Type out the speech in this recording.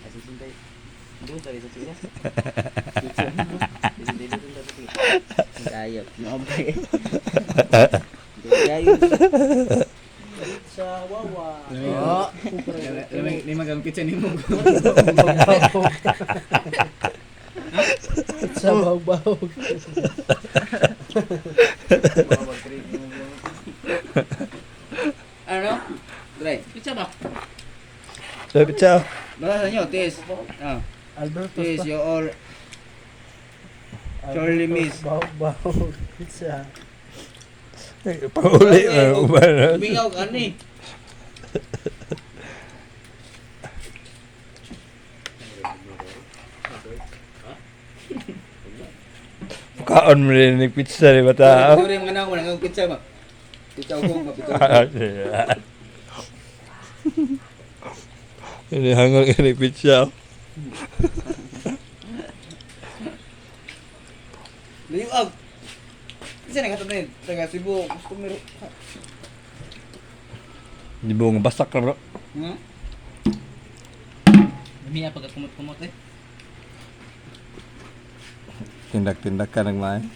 asisintay. Doon sa isa sila. Asisintay doon sa sila. Ayop, nobre. Ayop. Sa wawa. Oh. Lima gang pizza ni mo. Sa baw-baw. Ano? Dre, pizza ba? So, pizza. Basta nyo, tis. Ah, Alberto tis, you all. Surely miss. Baw-baw. Pizza. Pauli. Bingaw ka ni. Kaon mo rin ng pizza ni bata. Sorry mga nang walang pizza ba? Pizza ko, mapito. Ini hanggang ini pizza. Liyo ab. Kasi nagkatanin, taga Cebu, gusto meron. Di buong basak na bro. Hmm? Lumiya pagka kumot-kumot eh. Tindak-tindak ka ng mga.